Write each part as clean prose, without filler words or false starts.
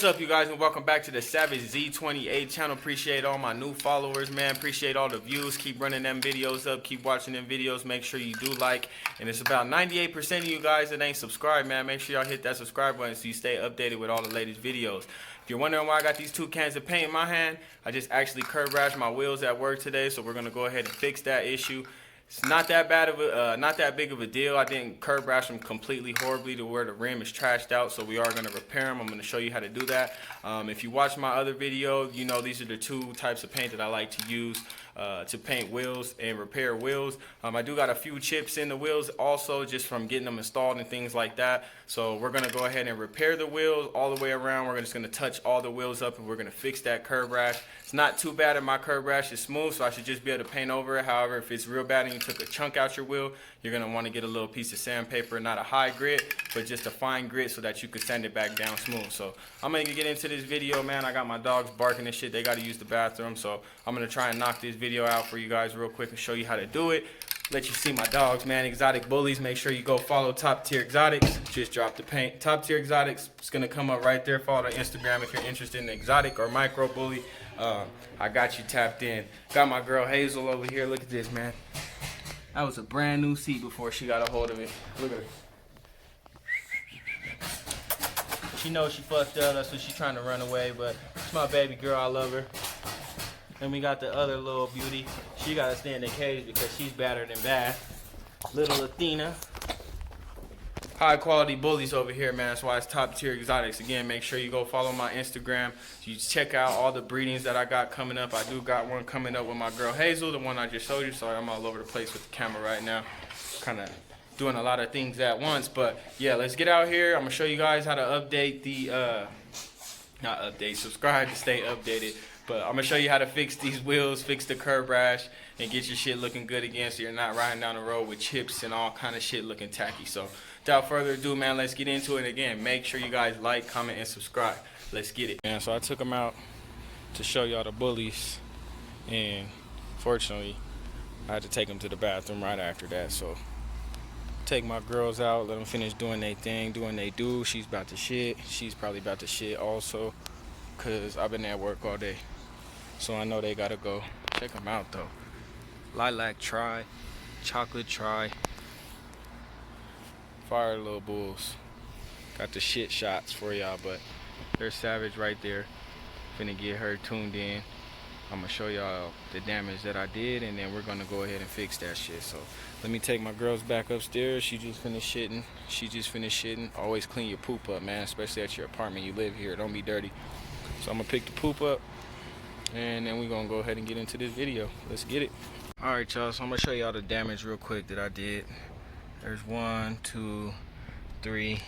What's up, you guys, and welcome back to the Savage Z28 channel. Appreciate all my new followers, man. Appreciate all the views. Keep running them videos up. Keep watching them videos. Make sure you do like. And it's about 98% of you guys that ain't subscribed, man. Make sure y'all hit that subscribe button so you stay updated with all the latest videos. If you're wondering why I got these 2 cans of paint in my hand, I just actually curb rashed my wheels at work today, so we're gonna go ahead and fix that issue. It's not that bad of a, not that big of a deal. I didn't curb rash them completely horribly to where the rim is trashed out, so we are going to repair them. I'm going to show you how to do that. If you watch my other video, you know these are the 2 types of paint that I like to use to paint wheels and repair wheels. I do got a few chips in the wheels also, just from getting them installed and things like that. So we're going to go ahead and repair the wheels all the way around. We're just going to touch all the wheels up, and we're going to fix that curb rash. It's not too bad if my curb rash is smooth, so I should just be able to paint over it. However, if it's real bad and you took a chunk out your wheel, you're going to want to get a little piece of sandpaper, not a high grit, but just a fine grit so that you could sand it back down smooth. So I'm going to get into this video, man. I got my dogs barking and shit. They got to use the bathroom, so I'm going to try and knock this video out for you guys real quick and show you how to do it. Let you see my dogs, man. Exotic Bullies. Make sure you go follow Top Tier Exotics. Just dropped the paint. Top Tier Exotics. It's going to come up right there. Follow their Instagram if you're interested in exotic or micro bully. I got you tapped in. Got my girl Hazel over here. Look at this, man. That was a brand new seat before she got a hold of it. Look at her. She knows she fucked up. That's what she's trying to run away. But it's my baby girl. I love her. And we got the other little beauty. She got to stay in the cage because she's better than bad. Little Athena. High quality bullies over here, man. That's why it's Top Tier Exotics. Again, make sure you go follow my Instagram. You check out all the breedings that I got coming up. I do got one coming up with my girl Hazel, the one I just showed you. Sorry, I'm all over the place with the camera right now. Kind of doing a lot of things at once. But yeah, let's get out here. I'm going to show you guys how to update the, subscribe to stay updated. But I'm going to show you how to fix these wheels, fix the curb rash, and get your shit looking good again so you're not riding down the road with chips and all kind of shit looking tacky. So without further ado, man, let's get into it. Again, make sure you guys like, comment, and subscribe. Let's get it. Man, so I took them out to show y'all the bullies, and fortunately, I had to take them to the bathroom right after that. So take my girls out, let them finish doing their thing, doing they do. She's about to shit. She's probably about to shit also, because I've been at work all day. So I know they gotta go. Check them out though. Lilac try, chocolate try, fire little bulls. Got the shit shots for y'all, but there's Savage right there. Finna get her tuned in. I'm gonna show y'all the damage that I did, and then we're gonna go ahead and fix that shit. So let me take my girls back upstairs. She just finished shitting. Always clean your poop up, man, especially at your apartment. You live here, don't be dirty. So I'm gonna pick the poop up, and then we're gonna go ahead and get into this video. Let's get it. All right, y'all, so I'm gonna show y'all the damage real quick that I did. There's 1, 2, 3.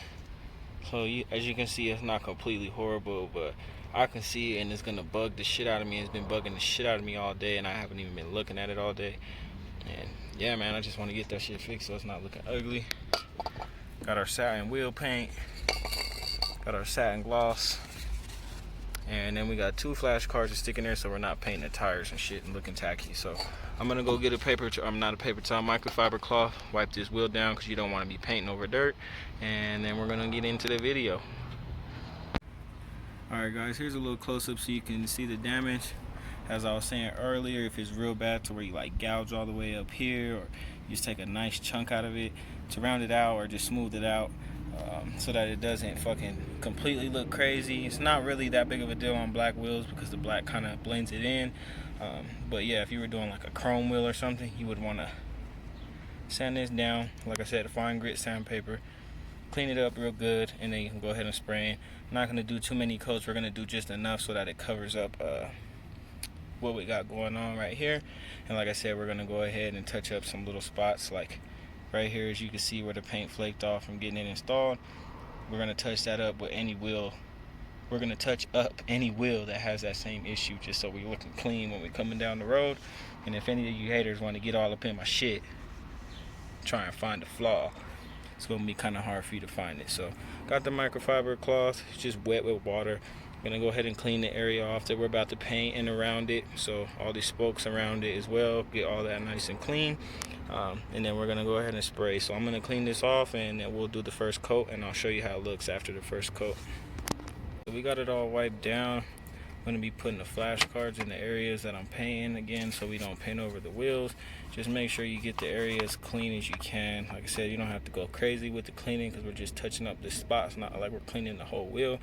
So as you can see, it's not completely horrible, but I can see it, and it's gonna bug the shit out of me. It's been bugging the shit out of me all day, and I haven't even been looking at it all day. And yeah, man, I just want to get that shit fixed so it's not looking ugly. Got our satin wheel paint, got our satin gloss, and then we got 2 flashcards to stick in there so we're not painting the tires and shit and looking tacky. So I'm gonna go get a microfiber cloth, wipe this wheel down because you don't want to be painting over dirt, and then we're gonna get into the video. Alright guys, here's a little close-up so you can see the damage. As I was saying earlier, if it's real bad to where you like gouge all the way up here, or you just take a nice chunk out of it to round it out or just smooth it out, so that it doesn't fucking completely look crazy. It's not really that big of a deal on black wheels because the black kind of blends it in. But yeah, if you were doing like a chrome wheel or something, you would want to sand this down. Like I said, a fine grit sandpaper. Clean it up real good, and then you can go ahead and spray it. I'm not going to do too many coats. We're going to do just enough so that it covers up what we got going on right here. And like I said, we're going to go ahead and touch up some little spots like right here, as you can see where the paint flaked off from getting it installed. We're going to touch that up with any wheel. We're going to touch up any wheel that has that same issue, just so we're looking clean when we're coming down the road. And if any of you haters want to get all up in my shit, try and find a flaw, it's going to be kind of hard for you to find it. So got the microfiber cloth. It's just wet with water. I'm going to go ahead and clean the area off that we're about to paint and around it. So all these spokes around it as well. Get all that nice and clean. And then we're going to go ahead and spray. So I'm going to clean this off, and then we'll do the first coat, and I'll show you how it looks after the first coat. We got it all wiped down. I'm going to be putting the flashcards in the areas that I'm painting again, so we don't paint over the wheels. Just make sure you get the area as clean as you can. Like I said, you don't have to go crazy with the cleaning because we're just touching up the spots, not like we're cleaning the whole wheel.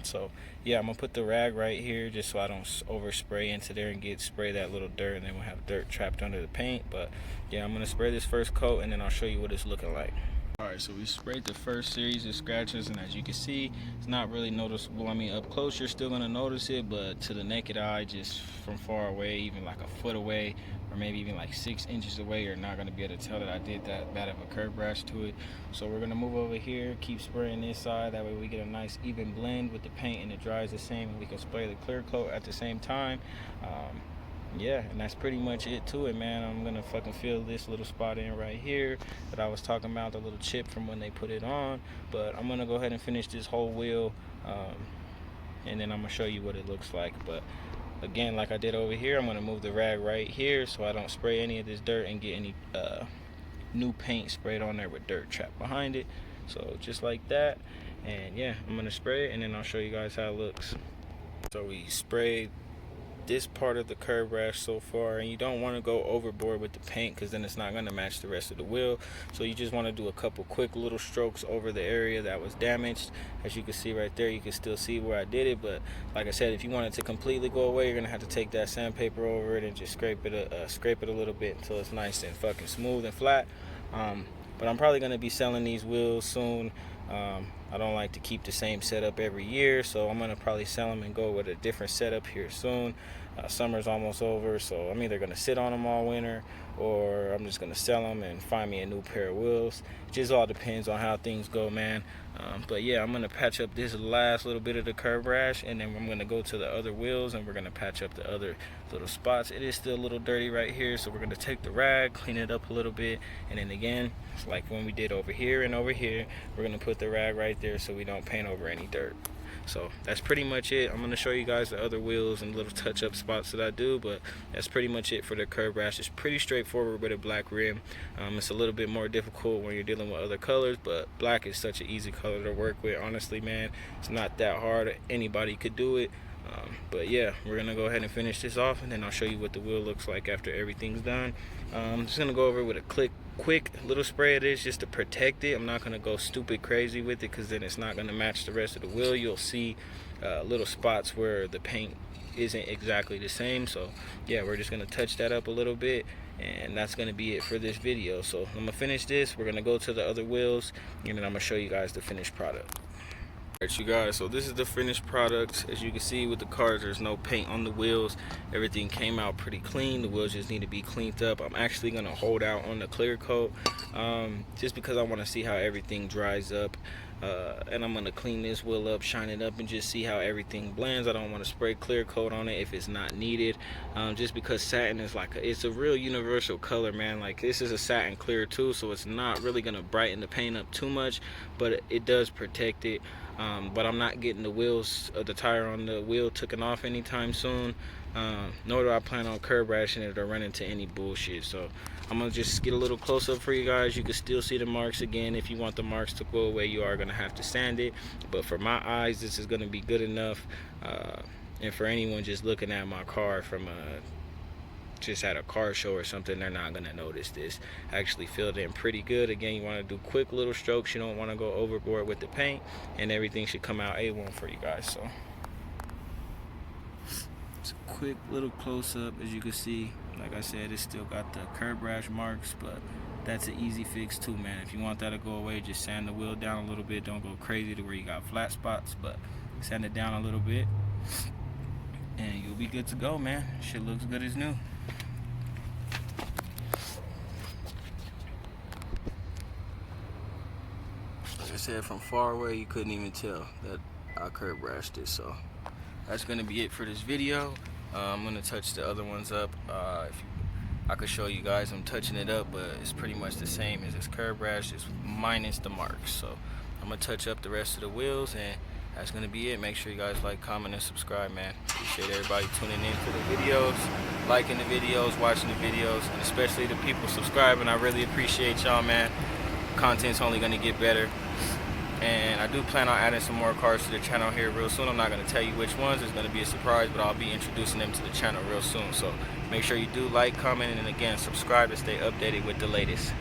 So yeah, I'm gonna put the rag right here just so I don't overspray into there and spray that little dirt, and then we'll have dirt trapped under the paint. But yeah, I'm gonna spray this first coat and then I'll show you what it's looking like. Alright, so we sprayed the first series of scratches, and as you can see, it's not really noticeable. I mean, up close you're still gonna notice it, but to the naked eye, just from far away, even like a foot away, or maybe even like 6 inches away, you're not gonna be able to tell that I did that bad of a curb rash to it. So we're gonna move over here, keep spraying this side, that way we get a nice even blend with the paint and it dries the same, and we can spray the clear coat at the same time. Yeah, and that's pretty much it to it, man. I'm gonna fucking fill this little spot in right here that I was talking about, the little chip from when they put it on. But I'm gonna go ahead and finish this whole wheel, and then I'm gonna show you what it looks like. But again, like I did over here, I'm gonna move the rag right here so I don't spray any of this dirt and get any new paint sprayed on there with dirt trapped behind it. So just like that, and yeah, I'm gonna spray it and then I'll show you guys how it looks. So we sprayed this part of the curb rash so far, and you don't want to go overboard with the paint because then it's not going to match the rest of the wheel. So you just want to do a couple quick little strokes over the area that was damaged. As you can see right there, you can still see where I did it, but like I said, if you want it to completely go away, you're going to have to take that sandpaper over it and just scrape it a little bit until it's nice and fucking smooth and flat. But I'm probably going to be selling these wheels soon. I don't like to keep the same setup every year, so I'm gonna probably sell them and go with a different setup here soon. Summer's almost over, so I'm either gonna sit on them all winter or I'm just gonna sell them and find me a new pair of wheels. It just all depends on how things go, man. But yeah, I'm gonna patch up this last little bit of the curb rash, and then I'm gonna go to the other wheels and we're gonna patch up the other little spots. It is still a little dirty right here, so we're gonna take the rag, clean it up a little bit, and then again, it's like when we did over here and over here, we're gonna put the rag right there so we don't paint over any dirt. So that's pretty much it. I'm going to show you guys the other wheels and little touch-up spots that I do, but that's pretty much it for the curb rash. It's pretty straightforward with a black rim. It's a little bit more difficult when you're dealing with other colors, but black is such an easy color to work with. Honestly, man, it's not that hard. Anybody could do it. But yeah, we're gonna go ahead and finish this off, and then I'll show you what the wheel looks like after everything's done. I'm just gonna go over with a quick little spray of this just to protect it. I'm not gonna go stupid crazy with it because then it's not gonna match the rest of the wheel. You'll see little spots where the paint isn't exactly the same. So yeah, we're just gonna touch that up a little bit, and that's gonna be it for this video. So I'm gonna finish this, we're gonna go to the other wheels, and then I'm gonna show you guys the finished product. Alright, you guys, so this is the finished product. As you can see with the cars, there's no paint on the wheels. Everything came out pretty clean. The wheels just need to be cleaned up. I'm actually going to hold out on the clear coat just because I want to see how everything dries up. And I'm going to clean this wheel up, shine it up, and just see how everything blends. I don't want to spray clear coat on it if it's not needed, just because satin is like it's a real universal color, man. Like, this is a satin clear too, so it's not really going to brighten the paint up too much, but it does protect it. But I'm not getting the wheels, the tire on the wheel taken off anytime soon, nor do I plan on curb rashing it or run into any bullshit. So I'm gonna just get a little close up for you guys. You can still see the marks. Again, if you want the marks to go away, you are gonna have to sand it, but for my eyes, this is gonna be good enough. And for anyone just looking at my car from just at a car show or something, they're not gonna notice this. I actually filled in pretty good. Again, you want to do quick little strokes. You don't want to go overboard with the paint, and everything should come out A1 for you guys. So it's a quick little close-up. As you can see, like I said, it's still got the curb rash marks, but that's an easy fix too, man. If you want that to go away, just sand the wheel down a little bit. Don't go crazy to where you got flat spots, but sand it down a little bit and you'll be good to go, man. Shit looks good as new. Like I said, from far away you couldn't even tell that I curb rashed it. So that's gonna be it for this video. I'm gonna touch the other ones up. I could show you guys I'm touching it up, but it's pretty much the same as this curb rash, just minus the marks. So I'm gonna touch up the rest of the wheels, and that's gonna be it. Make sure you guys like, comment, and subscribe, man. Appreciate everybody tuning in for the videos, liking the videos, watching the videos, and especially the people subscribing. I really appreciate y'all, man. Content's only gonna get better. And I do plan on adding some more cars to the channel here real soon. I'm not going to tell you which ones. It's going to be a surprise, but I'll be introducing them to the channel real soon. So make sure you do like, comment, and again, subscribe to stay updated with the latest.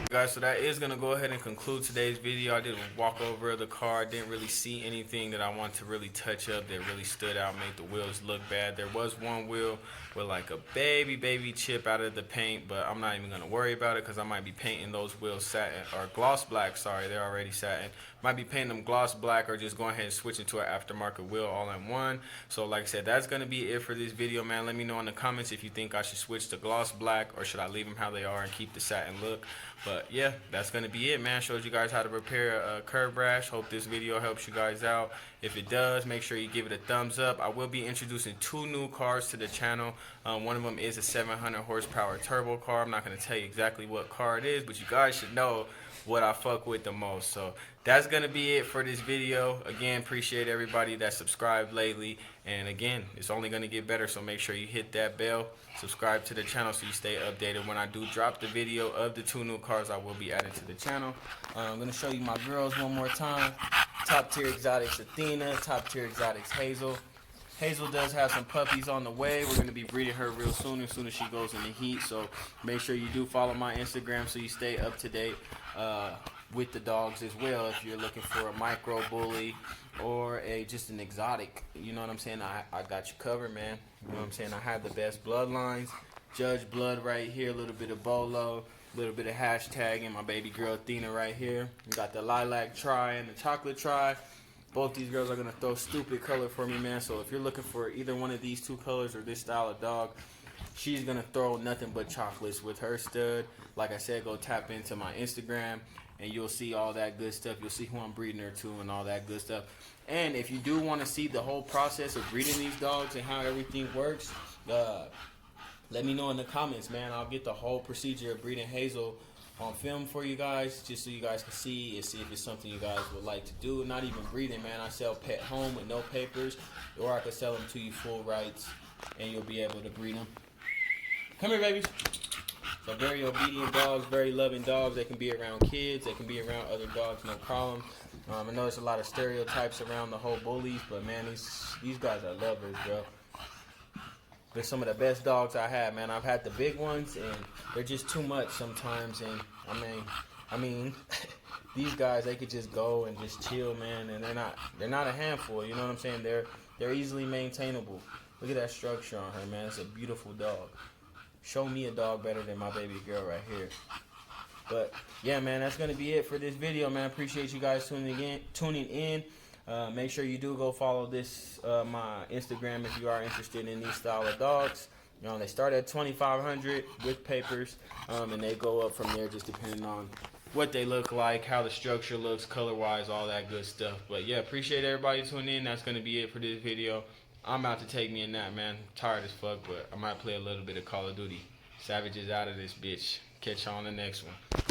Guys, so that is going to go ahead and conclude today's video. I did a walk over of the car. Didn't really see anything that I want to really touch up that really stood out, made the wheels look bad. There was one wheel with like a baby chip out of the paint, but I'm not even going to worry about it because I might be painting those wheels satin or gloss black. Sorry, they're already satin. Might be painting them gloss black or just going ahead and switching to an aftermarket wheel all in one. So like I said, that's going to be it for this video, man. Let me know in the comments if you think I should switch to gloss black or should I leave them how they are and keep the satin look. But yeah, that's going to be it, man. Showed you guys how to repair a curb rash. Hope this video helps you guys out. If it does, make sure you give it a thumbs up. I will be introducing 2 new cars to the channel. One of them is a 700 horsepower turbo car. I'm not going to tell you exactly what car it is, but you guys should know what I fuck with the most. So that's going to be it for this video. Again, appreciate everybody that subscribed lately. And again, it's only going to get better, so make sure you hit that bell, subscribe to the channel so you stay updated when I do drop the video of the 2 new cars I will be adding to the channel. I'm going to show you my girls one more time. Top tier exotics Athena, top tier exotics Hazel. Hazel does have some puppies on the way. We're going to be breeding her real soon as she goes in the heat. So make sure you do follow my Instagram so you stay up to date with the dogs as well. If you're looking for a micro bully or just an exotic, you know what I'm saying, I got you covered, man. You know what I'm saying, I have the best bloodlines. Judge blood right here, a little bit of bolo, a little bit of hashtag, and my baby girl Athena right here. We got the lilac tri and the chocolate tri. Both these girls are going to throw stupid color for me, man. So if you're looking for either one of these 2 colors or this style of dog, she's going to throw nothing but chocolates with her stud. Like I said, go tap into my Instagram and you'll see all that good stuff. You'll see who I'm breeding her to and all that good stuff. And if you do want to see the whole process of breeding these dogs and how everything works, let me know in the comments, man. I'll get the whole procedure of breeding Hazel on film for you guys, just so you guys can see and see if it's something you guys would like to do. Not even breeding, man. I sell pet home with no papers, or I could sell them to you full rights and you'll be able to breed them. Come here, babies. So very obedient dogs, very loving dogs. They can be around kids, they can be around other dogs, no problem. I know there's a lot of stereotypes around the whole bullies, but man, these guys are lovers, bro. They're some of the best dogs I have, man. I've had the big ones, and they're just too much sometimes. And I mean, these guys, they could just go and just chill, man. And they're not a handful. You know what I'm saying? They're easily maintainable. Look at that structure on her, man. It's a beautiful dog. Show me a dog better than my baby girl right here. But yeah, man, that's gonna be it for this video, man. Appreciate you guys tuning in. Make sure you do go follow my Instagram if you are interested in these style of dogs. You know, they start at $2,500 with papers, and they go up from there just depending on what they look like, how the structure looks, color-wise, all that good stuff. But yeah, appreciate everybody tuning in. That's gonna be it for this video. I'm about to take me a nap, man. I'm tired as fuck, but I might play a little bit of Call of Duty. Savage is out of this bitch. Catch y'all on the next one.